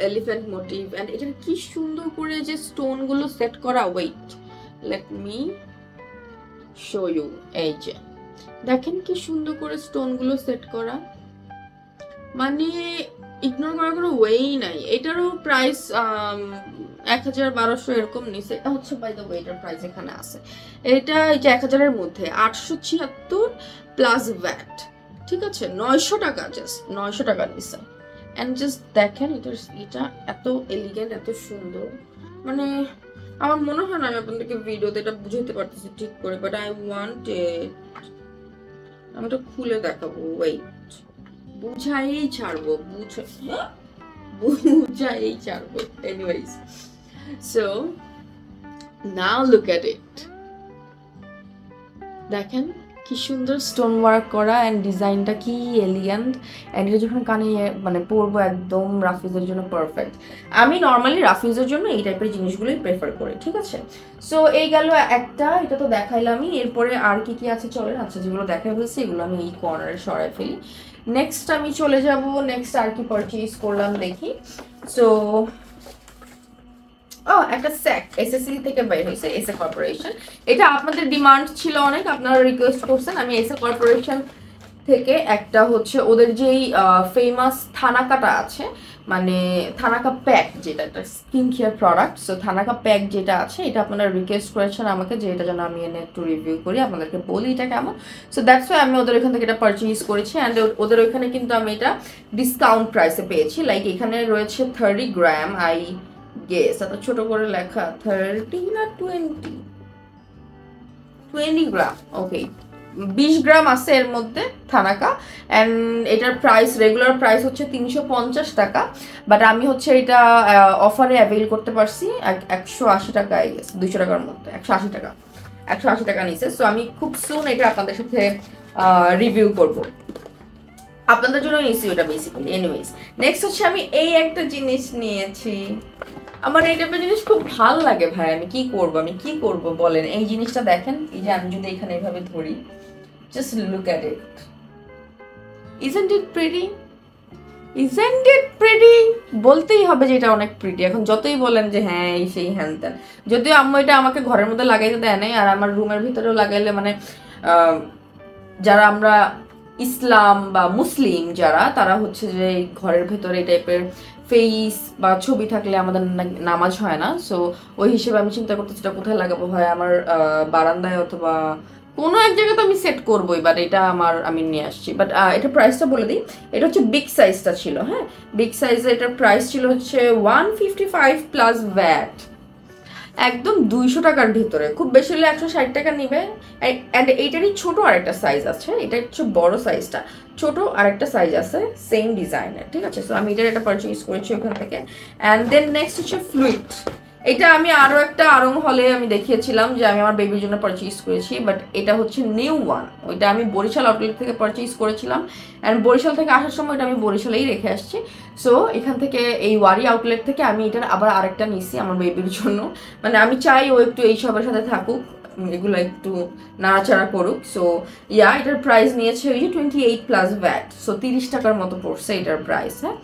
[SPEAKER 1] এলিফ্যান্ট মোটিভ, অ্যান্ড এটা কি সুন্দর করে যে স্টোনগুলো সেট করা। Wait, let me show you. এই যে দেখেন কি সুন্দর করে স্টোনগুলো সেট করা, মানে ইগনোর করার কোনো ওয়েই নাই। এটারও প্রাইস 1000-1200 এরকম নিছে। এটা হচ্ছে বাই দ্য ওয়ে এটার প্রাইস এখানে আছে, এটা এই যে 1000-এর মধ্যে 876 প্লাস ভ্যাট, ঠিক আছে 900 টাকা, জাস্ট 900 টাকা নিছে। অ্যান্ড জাস্ট দেখেন এটা এত এলিগেন্ট, এত সুন্দর, মানে আমার মনে হয় না আমি আপনাদেরকে ভিডিওতে এটা বুঝাইতে পারতেছি ঠিক করে, বাট আই ওয়ান্ট ইট। আমি এটা খুলে দেখাবো, ওয়েট, বুঝাই ছাড়বো, বুঝাই ছাড়বো। Anyways, so now look at it. দেখেন কি সুন্দর স্টোন ওয়ার্ক করা, অ্যান্ড ডিজাইনটা কি এলিগেন্ট, অ্যান্ড এটা যখন কানে মানে পরবো একদম রাফিজের জন্য পারফেক্ট। আমি নর্মালি রাফিজের জন্য এই টাইপের জিনিসগুলোই প্রেফার করি, ঠিক আছে। সো এই গেল একটা, এটা তো দেখাইলামই। এরপরে আর কি কি আছে চলেন, আচ্ছা যেগুলো দেখা হয়েছে এগুলো আমি এই কর্নারে সরাই ফেলি। নেক্সট আমি চলে যাব, নেক্সট আর কি পারচেজ করলাম দেখি। সো একটা স্যাক এসএসসি থেকে বের হয়েছে, এসএ কর্পোরেশন। এটা আপনাদের ডিমান্ড ছিল অনেক, আপনারা রিকোয়েস্ট করছেন। আমি এসএ কর্পোরেশন থেকে একটা হচ্ছে ওদের যেই ফেমাস থানাকাটা আছে, মানে থানাকা প্যাক, যেটা একটা skin care product. So thanaka pack যেটা আছে, এটা আপনারা রিকোয়েস্ট করেছেন আমাকে যে এটা যেন আমি এনে একটু রিভিউ করি, আপনাদেরকে বলি এটা কেমন। সো দ্যাটস ওয়াই আমি ওদের এখান থেকে এটা পারচেজ করেছি। অ্যান্ড ওদের ওইখানে কিন্তু আমি এটা ডিসকাউন্ট প্রাইসে পেয়েছি। লাইক এখানে রয়েছে 30 গ্রাম, আই গেস এত ছোট করে লেখা, 30 না 20 গ্রাম, ওকে 20 গ্রাম আছে এর মধ্যে থানাকা। অ্যান্ড এটার প্রাইস, রেগুলার প্রাইস হচ্ছে 350 টাকা, বাট আমি হচ্ছে এটা অফারে অ্যাভেল করতে পারছি 180 টাকা, 200 টাকার মধ্যে 180 টাকা নিছে। সো আমি খুব সুন এটা আপনাদের সাথে রিভিউ করবো, আপনাদের জন্য নিয়েছি ওটা বেসিক্যালি। এনিওয়েজ, নেক্সট হচ্ছে আমি এই একটা জিনিস নিয়েছি। আমার এই টাইপের জিনিস খুব ভালো লাগে ভাই, আমি কি করব বলেন। এই জিনিসটা দেখেন, এই যে আমি যদি এখানে এইভাবে ধরি, just look at it, isn't it pretty, isn't it pretty, বলতেই হবে যে এটা অনেক প্রিটি। এখন যতই বলেন যে হ্যাঁ এই সেই হ্যান ত্যান, যদিও আম্মু এটা আমাকে ঘরের মধ্যে লাগাইতে দেয় নাই, আর আমার রুমের ভিতরেও লাগাইলে মানে যারা আমরা ইসলাম বা মুসলিম যারা, তারা হচ্ছে যে ঘরের ভেতরে এই টাইপের ফেস বা ছবি থাকলে আমাদের নামাজ হয় না। সো ওই হিসেবে আমি চিন্তা করতেছি এটা কোথায় লাগাবো, হয় আমার বারান্দায় অথবা কোনো এক জায়গায় তো আমি সেট করবোই, বাট এটা আমি নিয়ে আসছি। বাট এটা প্রাইসটা বলে দিই, এটা হচ্ছে বিগ সাইজটা ছিল, হ্যাঁ বিগ সাইজে এটার প্রাইস ছিল হচ্ছে 155 প্লাস ভ্যাট, একদম 200 টাকার ভিতরে, খুব বেশি হলে 160 টাকা নিবে। অ্যান্ড এইটারই ছোট আরেকটা সাইজ আছে, এটা হচ্ছে বড় সাইজটা, ছোট আরেকটা সাইজ আছে সেম ডিজাইনের, ঠিক আছে। সো আমি এটা পারচেজ করেছি ওখান থেকে। অ্যান্ড দেন নেক্সট হচ্ছে ফ্লুইড। এটা আমি আরো একটা আরং হলে আমি দেখিয়েছিলাম যে আমি আমার বেবির জন্য পারচেজ করেছি, বাট এটা হচ্ছে নিউ ওয়ান। ওইটা আমি বরিশাল আউটলেট থেকে পারচেজ করেছিলাম, অ্যান্ড বরিশাল থেকে আসার সময় এটা আমি বরিশালেই রেখে আসছি। সো এখান থেকে এই ওয়ারি আউটলেট থেকে আমি এটার আবার আরেকটা নিছি আমার বেবির জন্য, মানে আমি চাই ও একটু এইসবের সাথে থাকুক, এগুলো একটু নাড়াচাড়া করুক। সো ইয়া, এটার প্রাইস নিয়েছে ওই যে 28 প্লাস ভ্যাট, সো 30 টাকার মতো পড়ছে এটার প্রাইস, হ্যাঁ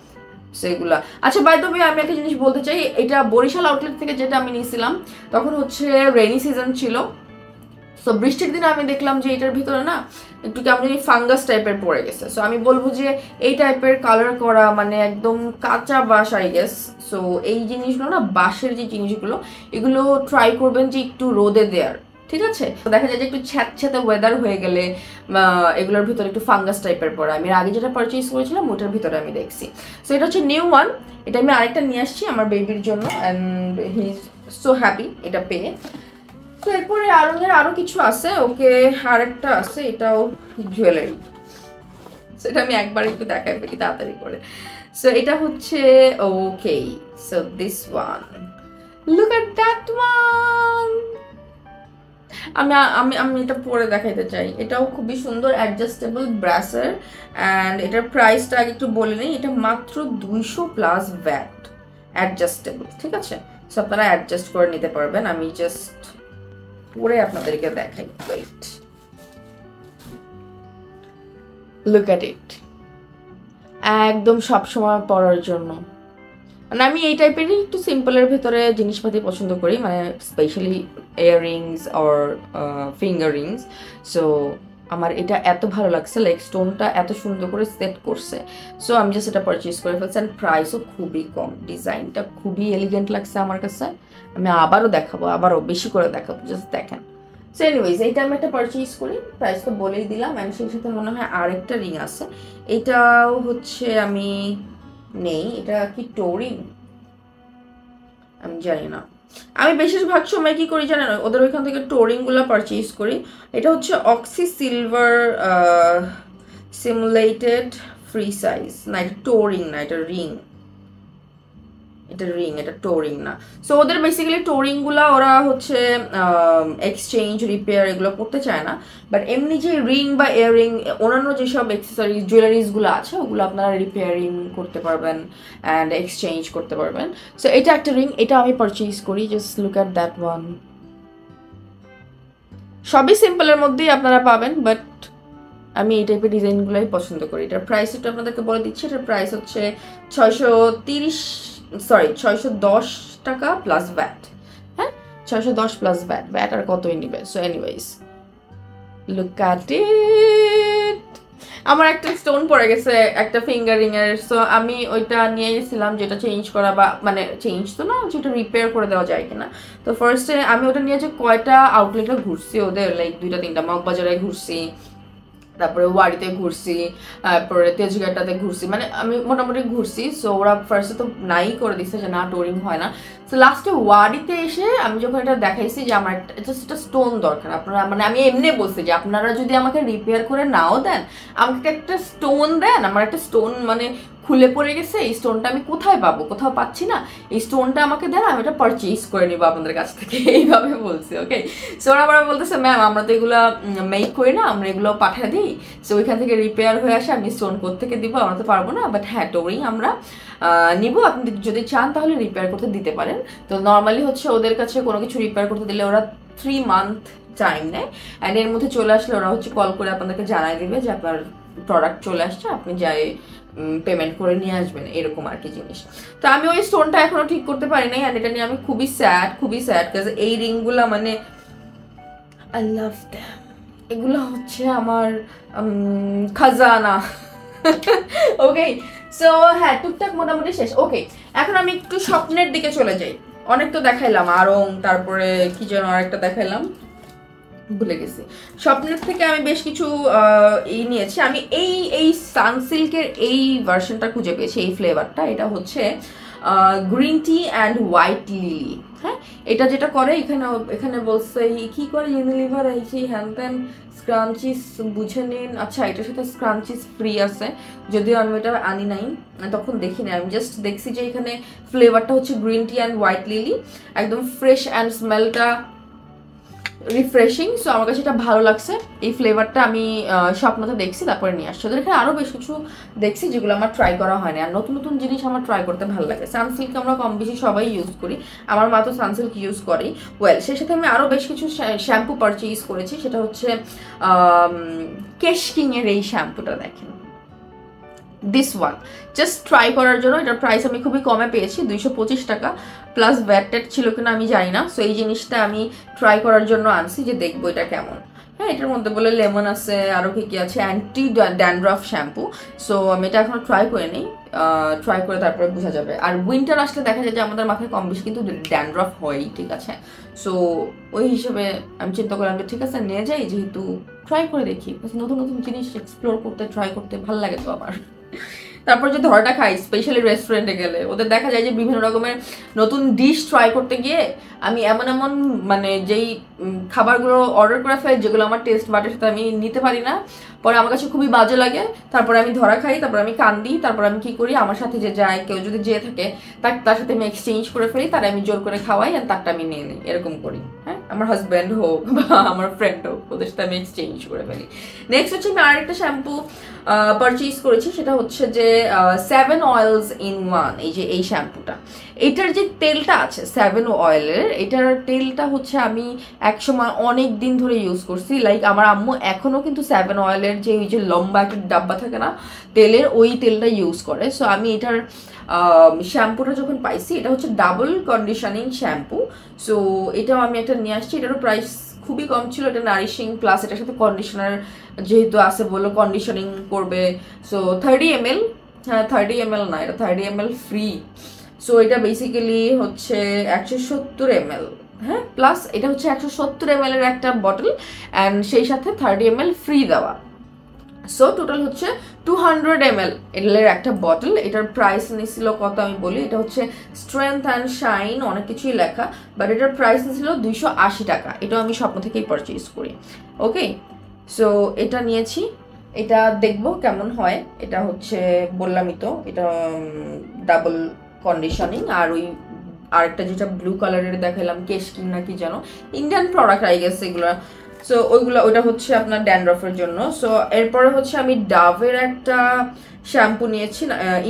[SPEAKER 1] সেগুলা। আচ্ছা বাই দ্য ওয়ে আমি একটা জিনিস বলতে চাই, এটা বরিশাল আউটলেট থেকে যেটা আমি নিয়েছিলাম তখন হচ্ছে রেইনি সিজন ছিল। সো বৃষ্টির দিনে আমি দেখলাম যে এটার ভিতরে না একটু কেমন জানি ফাঙ্গাস টাইপের পড়ে গেছে। সো আমি বলবো যে এই টাইপের কালার করা মানে একদম কাঁচা বাঁশ আই গেস। সো এই জিনিসগুলো না, বাঁশের যে জিনিসগুলো এগুলো ট্রাই করবেন যে একটু রোদে দেওয়ার, ঠিক আছে। দেখা যায় যে একটু ছ্যাঁতছ্যাঁতে ওয়েদার হয়ে গেলে এগুলোর ভিতরে একটু ফাঙ্গাস টাইপের পড়ে। আমি আগে যেটা পারচেজ করেছিলাম ওটার ভিতরে আমি দেখছি। সো এটা হচ্ছে নিউ ওয়ান, এটা আমি আরেকটা নিয়ে আসছি আমার বেবির জন্য, and he is so happy এটা পেয়ে। তো এরপরে আরো কিছু আছে, ওকে আরেকটা আছে, এটাও জুয়েলারি, সেটা আমি একবার একটু দেখাই ফেলি তাড়াতাড়ি করে। সো এটা হচ্ছে okay, so this one, look at that one, আমি আমি আমি এটা পরে দেখাইতে চাই। এটাও খুবই সুন্দর, অ্যাডজাস্টেবল ব্রাসের। অ্যান্ড এটার প্রাইসটা আগে একটু বলে নিই, এটা মাত্র 200+ ভ্যাট, অ্যাডজাস্টেবল, ঠিক আছে? সো আপনারা অ্যাডজাস্ট করে নিতে পারবেন। আমি জাস্ট পরে আপনাদেরকে দেখাই। ওয়েট, লুক অ্যাট ইট, একদম সবসময় পরার জন্য। মানে আমি এই টাইপেরই একটু সিম্পলের ভেতরে জিনিসপাতি পছন্দ করি, মানে specially earrings or finger Rings. So আমার এটা এত ভালো লাগছে, লাইক স্টোনটা এত সুন্দর করে সেট করছে। সো আমি জাস্ট এটা পারচেজ করে ফেলছি। অ্যান্ড প্রাইসও খুবই কম, ডিজাইনটা খুবই এলিগেন্ট লাগছে আমার কাছে। আমি আবারও দেখাবো, আবারও বেশি করে দেখাবো, জাস্ট দেখেন। সো এনিওয়েজ, এইটা আমি একটা পারচেজ করি, প্রাইস তো বলেই দিলাম। অ্যান্ড সেই সাথে মনে হয় আরেকটা রিং আছে, এটাও হচ্ছে আমি নেই। এটা কি টোরিং আমি জানি না। আমি বেশিরভাগ সময় কি করি জানেন, ওদের ওইখান থেকে টোরিংগুলো পারচেজ করি। এটা হচ্ছে oxy silver simulated free size, না এটা টোরিং না, এটা রিং। এটা রিং, এটা টোরিং না। সো ওদের বেসিক্যালি টোরিংগুলো ওরা হচ্ছে এক্সচেঞ্জ রিপেয়ার এগুলো করতে চায় না। বাট এমনি যে রিং বা ইয়াররিং অন্যান্য যেসব অ্যাক্সেসরিজ জুয়েলারিজগুলো আছে ওগুলো আপনারা রিপেয়ারিং করতে পারবেন অ্যান্ড এক্সচেঞ্জ করতে পারবেন। সো এটা একটা রিং, এটা আমি পারচেজ করি। Just look at that one. সবই সিম্পলের মধ্যেই আপনারা পাবেন, বাট আমি এই টাইপের ডিজাইনগুলোই পছন্দ করি। এটার প্রাইস একটু আপনাদেরকে বলে দিচ্ছি। এটার প্রাইস হচ্ছে 610 টাকা প্লাস ভ্যাট। হ্যাঁ, 610 প্লাস ভ্যাট, ভ্যাট আর কতই নিবে। So anyways, look at it. আমার একটা স্টোন পড়ে গেছে একটা ফিঙ্গারিং এর। সো আমি ওইটা নিয়ে গেছিলাম, যেটা চেঞ্জ করা বা মানে চেঞ্জ তো না, যেটা রিপেয়ার করে দেওয়া যায় কিনা। তো ফার্স্টে আমি ওটা নিয়ে যে কয়টা আউটলেটে ঘুরছি ওদের, লাইক 2-3টা মগবাজারে ঘুরছি, তারপরে ওয়ারিতে ঘুরছি, তারপরে তেজগাঁটাতে ঘুরছি, মানে আমি মোটামুটি ঘুরছি। সো ওরা ফার্স্টে তো নাই করে দিচ্ছে যে না টোরিং হয় না। সো লাস্টে ওয়ারিতে এসে আমি যখন এটা দেখাইছি যে আমার জাস্ট একটা স্টোন দরকার, আপনারা মানে আমি এমনি বলছি যে আপনারা যদি আমাকে রিপেয়ার করে নাও দেন, আমাকে একটা স্টোন দেন। আমার একটা স্টোন মানে খুলে পড়ে গেছে, এই স্টোনটা আমি কোথায় পাবো, কোথাও পাচ্ছি না, এই স্টোনটা আমাকে দেন, আমি এটা পারচেজ করে নিবো আপনাদের কাছ থেকে, এইভাবে বলছি। ওকে, সো ওরা আবার বলতেছে ম্যাম আমরা তো এগুলো মেক করি না, আমরা এগুলো পাঠিয়ে দিই। সো ওইখান থেকে রিপেয়ার হয়ে আসে, আমি স্টোন কোত্থেকে দিব, আমরা তো পারবো না। বাট হ্যাঁ, টোরিং আমরা নিব, আপনি যদি চান তাহলে রিপেয়ার করতে দিতে পারেন। তো নর্মালি হচ্ছে ওদের কাছে কোনো কিছু রিপেয়ার করতে দিলে ওরা 3 মান্থ টাইম নেয়। অ্যান্ড এর মধ্যে চলে আসলে ওরা হচ্ছে কল করে আপনাদেরকে জানাই দিবে যে আপনার প্রোডাক্ট চলে আসছে, আপনি যাই পেমেন্ট করে নিয়ে আসবেন, এরকম আর কি জিনিস। তো আমি ওই স্টোনটা এখনো ঠিক করতে পারি নাই। অ্যান্ড এটা নিয়ে আমি খুবই স্যাড কাজ। এই রিংগুলা মানে আই লাভ দ্যাম, এগুলো হচ্ছে আমার খাজানা। ওকে, সো হ্যাঁ, টুকটাক মোটামুটি শেষ। ওকে, এখন আমি একটু স্বপ্নের দিকে চলে যাই। অনেক তো দেখাইলাম, আরং, তারপরে কি যেন আরেকটা দেখাইলাম, ভুলে গেছি। স্বপ্নের থেকে আমি বেশ কিছু এই নিয়েছি। আমি এই সানসিল্কের এই ভার্সনটা খুঁজে পেয়েছি, এই ফ্লেভারটা। এটা হচ্ছে green tea and white lily. হ্যাঁ, এটা যেটা করে এখানে বলছে কি করে, ইউনিলিভার আইছি হ্যান ত্যান, স্ক্রাঞ্চিস বুঝে নিন। আচ্ছা, এটার সাথে স্ক্রাঞ্চিস ফ্রি আছে, যদিও আমি এটা আনি নাই, তখন দেখি না। আমি জাস্ট দেখছি যে এখানে ফ্লেভারটা হচ্ছে green tea and white lily, একদম ফ্রেশ অ্যান্ড স্মেলটা রিফ্রেশিং। সো আমার কাছে এটা ভালো লাগছে। এই ফ্লেভারটা আমি স্বপ্নতে দেখছি, তারপরে নিয়ে আসছি। ওদের এখানে আরও বেশ কিছু দেখছি যেগুলো আমার ট্রাই করা হয়নি। আর নতুন নতুন জিনিস আমার ট্রাই করতে ভালো লাগে। সানসিল্ক আমরা কম বেশি সবাই ইউজ করি, আমার মা তো সানসিল্ক ইউজ করেই। ওয়েল, সেই সাথে আমি আরও বেশ কিছু শ্যাম্পু পারচেজ করেছি। সেটা হচ্ছে কেশ কিংয়ের এই শ্যাম্পুটা দেখেন, দিস ওয়ান, জাস্ট ট্রাই করার জন্য। এটার প্রাইস আমি খুবই কমে পেয়েছি, 225 টাকা প্লাস ভ্যাট ট্যাট ছিল কিনা আমি জানি না। সো এই জিনিসটা আমি ট্রাই করার জন্য আনছি যে দেখবো এটা কেমন। হ্যাঁ, এটার মধ্যে বলে লেমন আছে, আরও কি কি আছে, অ্যান্টি ড্যান্ড্রাফ শ্যাম্পু। সো আমি এটা এখনো ট্রাই করে নিই, ট্রাই করে তারপরে বোঝা যাবে। আর উইন্টার আসলে দেখা যায় যে আমাদের মাথায় কম বেশি কিন্তু ড্যান্ড্রাফ হয়ই, ঠিক আছে? সো ওই হিসেবে আমি চিন্তা করলাম যে ঠিক আছে নিয়ে যাই, যেহেতু ট্রাই করে দেখি, নতুন নতুন জিনিস এক্সপ্লোর করতে, ট্রাই করতে ভালো লাগে তো আমার। তারপর যে ধরাটা খাই, স্পেশালি রেস্টুরেন্টে গেলে ওদের দেখা যায় যে বিভিন্ন রকমের নতুন ডিশ ট্রাই করতে গিয়ে আমি এমন মানে যেই খাবারগুলো অর্ডার করে ফেলি যেগুলো আমার টেস্ট বাটের সাথে আমি নিতে পারি না, পরে আমার কাছে খুবই বাজে লাগে, তারপরে আমি ধরা খাই, তারপর আমি কান্দি, তারপর আমি কি করি, আমার সাথে যে যায় কেউ যদি যেয়ে থাকে তার সাথে আমি এক্সচেঞ্জ করে ফেলি, তার আমি জোর করে খাওয়াই আর তারটা আমি নিয়ে নিই, এরকম করি। হ্যাঁ, আমার হাজব্যান্ড হোক বা আমার ফ্রেন্ড হোক, ওদের সাথে আমি এক্সচেঞ্জ করে ফেলি। নেক্সট হচ্ছে আমি আরেকটা শ্যাম্পু পারচেজ করেছি, সেটা হচ্ছে যে 7 অয়েলস ইন 1, এই যে এই শ্যাম্পুটা, এটার যে তেলটা আছে 7 অয়েলের, এটার তেলটা হচ্ছে আমি একসময় অনেক দিন ধরে ইউজ করছি, লাইক আমার আম্মু এখনো কিন্তু 7 অয়েলের যে ওই যে লম্বা একটা ডাব্বা থাকে না তেলের, ওই তেলটা ইউজ করে। সো আমি এটার শ্যাম্পুটা যখন পাইছি, এটা হচ্ছে ডাবল কন্ডিশনিং শ্যাম্পু। সো এটাও আমি একটা নিয়ে আসছি, এটারও প্রাইস খুবই কম ছিল, এটা নারিশিং প্লাস এটার সাথে কন্ডিশনার যেহেতু আছে বললো কন্ডিশনিং করবে। সো 30 ml, হ্যাঁ 30 ml না, এটা 30 ml ফ্রি। সো এটা বেসিক্যালি হচ্ছে 170 ml, হ্যাঁ, প্লাস এটা হচ্ছে 170 ml এর একটা বটল অ্যান্ড সেই সাথে 30 ml ফ্রি দেওয়া। সো টোটাল হচ্ছে 200 ml এর একটা বটল। এটার প্রাইস নিছিল কত আমি বলি, এটা হচ্ছে স্ট্রেংথ অ্যান্ড শাইন, অনেক কিছুই লেখা, বাট এটার প্রাইস নিছিল 280 টাকা। এটাও আমি স্বপ্ন থেকেই পারচেজ করি। ওকে, সো এটা নিয়েছি, এটা দেখবো কেমন হয়। এটা হচ্ছে বললামই তো, এটা ডাবল কন্ডিশনিং, আর ওই আরেকটা যেটা ব্লু কালারের দেখালাম কেশকিং নাকি যেন, ইন্ডিয়ান প্রোডাক্ট আই গেস এগুলো। সো ওইটা হচ্ছে আপনার ড্যান্ড্রফের জন্য। সো এরপরে হচ্ছে আমি ডাভের একটা শ্যাম্পু নিয়েছি,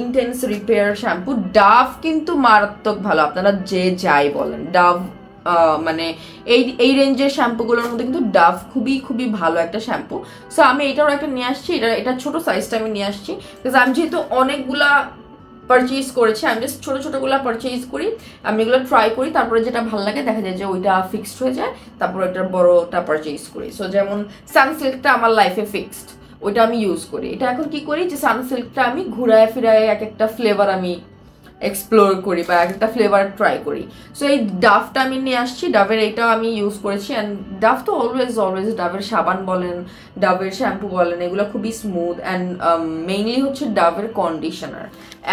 [SPEAKER 1] ইন্টেন্স রিপেয়ার শ্যাম্পু। ডাভ কিন্তু মারাত্মক ভালো, আপনারা যে যাই বলেন, ডাভ মানে এই রেঞ্জের শ্যাম্পুগুলোর মধ্যে কিন্তু ডাভ খুবই খুবই ভালো একটা শ্যাম্পু। সো আমি এটাও একটা নিয়ে আসছি, এটা ছোট সাইজটা আমি নিয়ে আসছি, বিকজ আমি যেহেতু অনেকগুলা পারচেজ করেছি, আমি জাস্ট ছোটো ছোটোগুলো পারচেজ করি, আমি এগুলো ট্রাই করি, তারপরে যেটা ভালো লাগে দেখা যায় যে ওইটা ফিক্সড হয়ে যায়, তারপর এটার বড়টা পারচেজ করি। সো যেমন সানসিল্কটা আমার লাইফে ফিক্সড, ওইটা আমি ইউজ করি। এটা এখন কি করি যে সানসিল্কটা আমি ঘুরায় ফিরায় এক একটা ফ্লেভার আমি এক্সপ্লোর করি বা এক একটা ফ্লেভার ট্রাই করি। সো এই ডাভটা আমি নিয়ে আসছি, ডাভের এইটাও আমি ইউজ করেছি। অ্যান্ড ডাভ তো অলওয়েজ ডাভের সাবান বলেন, ডাভের শ্যাম্পু বলেন, এগুলো খুবই স্মুথ। অ্যান্ড মেইনলি হচ্ছে ডাভের কন্ডিশনার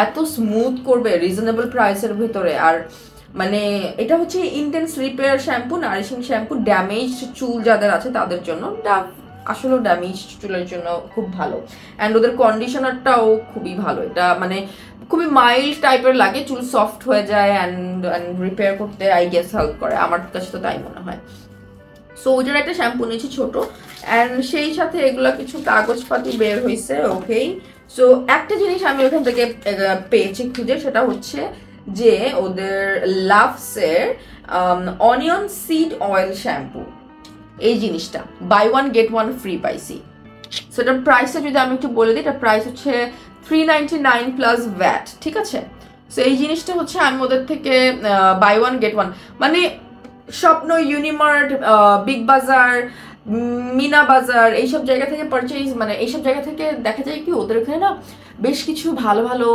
[SPEAKER 1] এত স্মুথ করবে রিজনেবল প্রাইসের ভিতরে। আর মানে এটা হচ্ছে intense repair shampoo, nourishing shampoo, damage চুল যাদের আছে তাদের জন্য। ডাভ আসলে ড্যামেজ চুলের জন্য খুব ভালো, অ্যান্ড ওদের কন্ডিশনারটাও খুবই ভালো। এটা মানে খুবই মাইল্ড টাইপের লাগে, চুল সফট হয়ে যায় অ্যান্ড রিপেয়ার করতে আই গেস হেল্প করে, আমার কাছে তো তাই মনে হয়। সো ওইটার একটা শ্যাম্পু নিয়েছি ছোট, অ্যান্ড সেই সাথে এগুলো কিছু কাগজপাতি বের হয়েছে। ওকে, সো একটা জিনিস আমি ওখান থেকে পেয়েছি খুঁজে, সেটা হচ্ছে যে ওদের লাভসের অনিয়ন সিড অয়েল শ্যাম্পু, এই জিনিসটা বাই 1 get 1 ফ্রি পাইছি। সো এটার প্রাইসটা যদি আমি একটু বলে দিই, এটার প্রাইস হচ্ছে 399 প্লাস ভ্যাট, ঠিক আছে। সো এই জিনিসটা হচ্ছে আমি ওদের থেকে বাই 1 get 1, মানে স্বপ্ন, ইউনিমার্ট, বিগ বাজার, মিনা বাজার, এইসব জায়গা থেকে পারচেজ, মানে এইসব জায়গা থেকে দেখা যায় কি ওদের এখানে না বেশ কিছু ভালো ভালো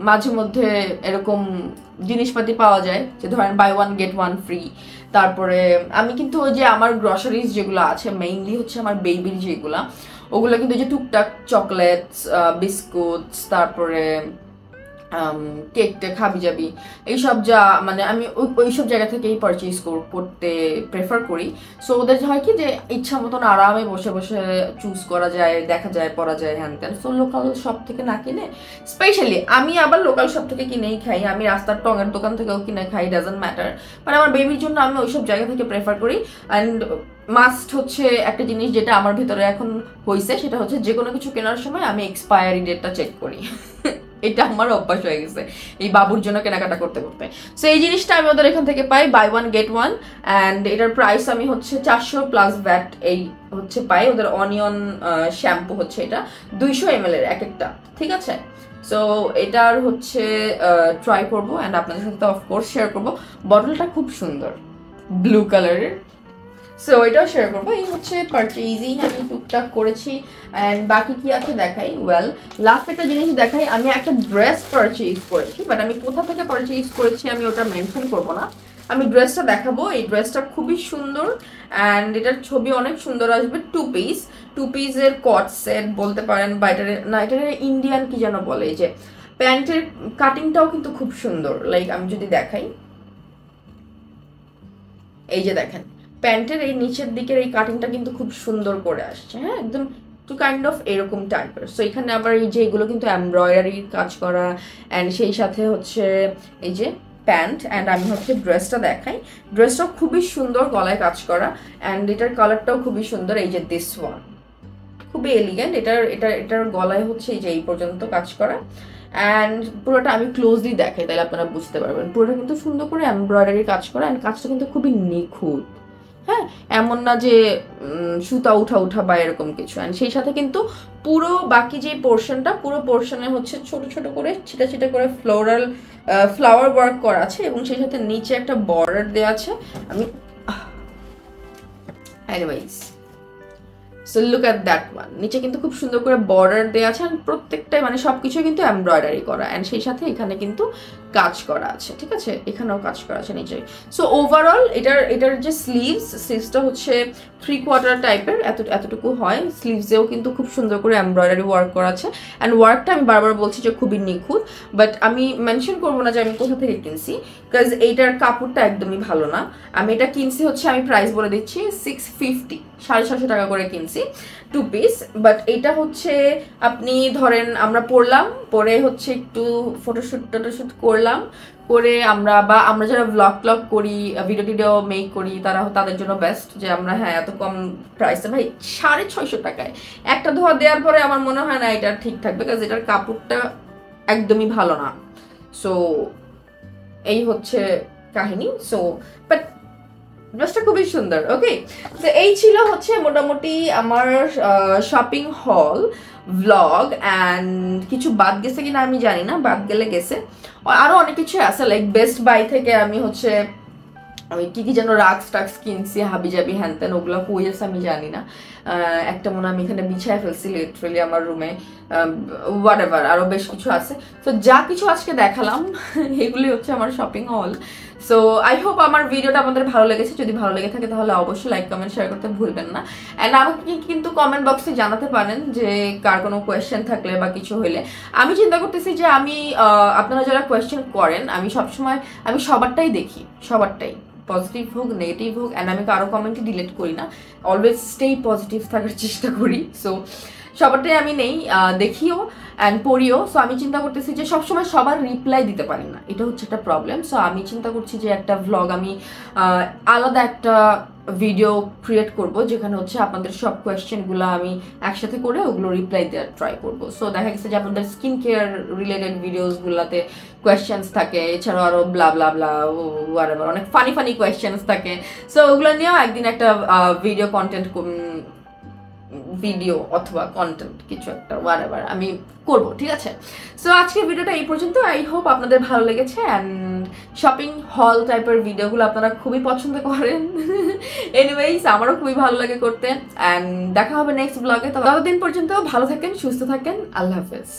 [SPEAKER 1] মাঝে মধ্যে এরকম জিনিসপাতি পাওয়া যায়, যে ধরেন বাই 1 get 1 ফ্রি। তারপরে আমি কিন্তু ওই যে আমার গ্রসারিজ যেগুলো আছে, মেইনলি হচ্ছে আমার বেবির যেগুলা, ওগুলো কিন্তু যে টুকটাক চকলেটস, বিস্কুটস, তারপরে কেক টেক হাবি যাবি, এইসব যা মানে আমি ওইসব জায়গা থেকেই পারচেজ করতে প্রেফার করি। সো ওদের হয় কি যে ইচ্ছা মতন আরামে বসে বসে চুজ করা যায়, দেখা যায়, পরা যায়, হ্যান ত্যান। সো লোকাল শপ থেকে না কিনে, স্পেশালি আমি আবার লোকাল শপ থেকে কিনেই খাই, আমি রাস্তার টঙের দোকান থেকেও কিনে খাই, ডাজন্ট ম্যাটার, বাট আমার বেবির জন্য আমি ওইসব জায়গা থেকে প্রেফার করি। অ্যান্ড মাস্ট হচ্ছে একটা জিনিস যেটা আমার ভিতরে এখন হয়েছে, সেটা হচ্ছে যে কোনো কিছু কেনার সময় আমি এক্সপায়ারি ডেটটা চেক করি। এটা আমার অভ্যাস হয়ে গেছে এই বাবুর জন্য কেনাকাটা করতে করতে। সো এই জিনিসটা আমি ওদের এখান থেকে পাই বাই 1 get 1, অ্যান্ড এটার প্রাইস আমি হচ্ছে 400 প্লাস ভ্যাট এই হচ্ছে পাই। ওদের অনিয়ন শ্যাম্পু হচ্ছে এটা 200 ml এর এক একটা, ঠিক আছে। সো এটার হচ্ছে ট্রাই করবো অ্যান্ড আপনাদের সাথে তো অফকোর্স শেয়ার করবো। বটলটা খুব সুন্দর, ব্লু কালারের। সো এটাও শেয়ার করবো। এই হচ্ছে পারচেজিং আমি টুকটাক করেছি। অ্যান্ড বাকি কি আছে দেখাই, ওয়েল লাস্ট একটা জিনিস দেখাই, আমি একটা ড্রেস পারচেজ করেছি, বাট আমি কোথা থেকে পারচেজ করেছি আমি ওটা মেনশন করবো না, আমি ড্রেসটা দেখাবো। এই ড্রেসটা খুবই সুন্দর অ্যান্ড এটার ছবি অনেক সুন্দর আসবে। 2 পিসের কট সেট বলতে পারেন, বা এটার না, এটার ইন্ডিয়ান কি যেন বলে। এই যে প্যান্টের কাটিংটাও কিন্তু খুব সুন্দর, লাইক আমি যদি দেখাই, এই যে দেখেন প্যান্টের এই নিচের দিকের এই কাটিংটা কিন্তু খুব সুন্দর করে আসছে, হ্যাঁ, একদম টু কাইন্ড অফ এরকম টাইপের। সো এখানে আবার এই যে এগুলো কিন্তু এমব্রয়ডারির কাজ করা, অ্যান্ড সেই সাথে হচ্ছে এই যে প্যান্ট, অ্যান্ড আমি হচ্ছে ড্রেসটা দেখাই। ড্রেসটাও খুবই সুন্দর, গলায় কাজ করা, অ্যান্ড এটার কালারটাও খুবই সুন্দর। এই যে দিস ওয়ান খুবই এলিগেন্ট, এটার গলায় হচ্ছে এই যে এই পর্যন্ত কাজ করা, অ্যান্ড পুরোটা আমি ক্লোজলি দেখাই তাহলে আপনারা বুঝতে পারবেন। পুরোটা কিন্তু সুন্দর করে এমব্রয়ডারি কাজ করা, অ্যান্ড কাজটা কিন্তু খুবই নিখুঁত, হ্যাঁ, এমন না যে সুতা উঠা উঠা বা এরকম কিছু। অ্যান্ড সেই সাথে কিন্তু পুরো বাকি যে পোর্শনটা, পুরো পোর্শনে হচ্ছে ছোট ছোট করে ছিটা ছিটা করে ফ্লাওয়ার ওয়ার্ক করা আছে, এবং সেই সাথে নিচে একটা বর্ডার দেওয়া আছে। আমি anyways, so look at that one. নিচে কিন্তু খুব সুন্দর করে বর্ডার দেওয়া আছে, অ্যান্ড প্রত্যেকটাই মানে সবকিছু কিন্তু এমব্রয়ডারি করা, অ্যান্ড সেই সাথে এখানে কিন্তু কাজ করা আছে, ঠিক আছে, এখানেও কাজ করা আছে নিচে। সো ওভারঅল এটার যে স্লিভসটা হচ্ছে 3/4 টাইপের, এতটুকু হয়। স্লিভসেও কিন্তু খুব সুন্দর করে এমব্রয়ডারি ওয়ার্ক করা আছে, অ্যান্ড ওয়ার্কটা আমি বারবার বলছি যে খুবই নিখুঁত, বাট আমি মেনশন করবো না যে আমি কোথা থেকে কিনছি, বিকজ এইটার কাপড়টা একদমই ভালো না। আমি এটা কিনছি হচ্ছে, আমি প্রাইস বলে দিচ্ছি, 650, 750 টাকা করে কিনছি 2 পিস। বাট এটা হচ্ছে আপনি ধরেন আমরা পরে হচ্ছে একটু ফটোশুট করলাম, করে আমরা যারা ব্লগ করি, ভিডিও মেক করি, তাদের জন্য বেস্ট যে আমরা হ্যাঁ এত কম প্রাইসে, ভাই 650 টাকায় একটা ধোয়া দেওয়ার পরে আমার মনে হয় না এটা ঠিক থাকবে, বিকজ এটার কাপড়টা একদমই ভালো না। সো এই হচ্ছে কাহিনী। সো বাট ড্রেসটা খুবই সুন্দর। ওকে, তো এই ছিল হচ্ছে মোটামুটি আমার শপিং হল ভ্লগ, অ্যান্ড কিছু বাদ গেছে কিনা আমি জানি না, বাদ গেলে গেছে। আরো অনেক কিছু আছে, লাইক বেস্ট বাই থেকে আমি হচ্ছে কি যেন টাক্স কিনছি, হাবি জাবি হ্যান ত্যান, ওগুলো কই আছে আমি জানি না। একটা মনে আমি এখানে বিছায় ফেলছি লিটারালি আমার রুমে, হোয়াট এভার, আরো বেশ কিছু আছে। তো যা কিছু আজকে দেখালাম এগুলি হচ্ছে আমার শপিং হল। সো আই হোপ আমার ভিডিওটা আপনাদের ভালো লেগেছে। যদি ভালো লেগে থাকে তাহলে অবশ্যই লাইক কমেন্ট শেয়ার করতে ভুলবেন না, অ্যান্ড আমাকে কিন্তু কমেন্ট বক্সে জানাতে পারেন যে কার কোনো কোয়েশ্চেন থাকলে বা কিছু হইলে। আমি চিন্তা করতেছি যে আমি আপনারা যারা কোয়েশ্চেন করেন, আমি সবারটাই দেখি, সবারটাই, পজিটিভ হোক নেগেটিভ হোক, অ্যান্ড আমি কারো কমেন্টই ডিলিট করি না, অলওয়েজ স্টে পজিটিভ থাকার চেষ্টা করি। সো সবারটাই আমি নেই, দেখিও অ্যান্ড পড়িও। সো আমি চিন্তা করতেছি যে সবসময় সবার রিপ্লাই দিতে পারি না, এটা হচ্ছে একটা প্রবলেম। সো আমি চিন্তা করছি যে একটা ভ্লগ আমি আলাদা একটা ভিডিও ক্রিয়েট করব, যেখানে হচ্ছে আপনাদের সব কোয়েশ্চেনগুলো আমি একসাথে করে ওগুলো রিপ্লাই দেওয়ার ট্রাই করব। সো দেখা গেছে যে আপনাদের স্কিন কেয়ার রিলেটেড ভিডিওসগুলোতে কোয়েশ্চেন্স থাকে, এছাড়াও আরও ব্লা ব্লা ব্লা ওয়ারেভার অনেক ফানি কোয়েশ্চেন্স থাকে। সো ওগুলো নিয়েও একদিন একটা ভিডিও অথবা কন্টেন্ট কিছু একটা ওয়ারেভার আমি করব, ঠিক আছে। সো আজকের ভিডিওটা এই পর্যন্ত। আই হোপ আপনাদের ভালো লেগেছে, অ্যান্ড শপিং হল টাইপের ভিডিওগুলো আপনারা খুবই পছন্দ করেন। এনিওয়েজ আমারও খুবই ভালো লাগে করতে, অ্যান্ড দেখা হবে নেক্সট ব্লগে। ততদিন পর্যন্ত ভালো থাকেন, সুস্থ থাকেন, আল্লাহ হাফেজ।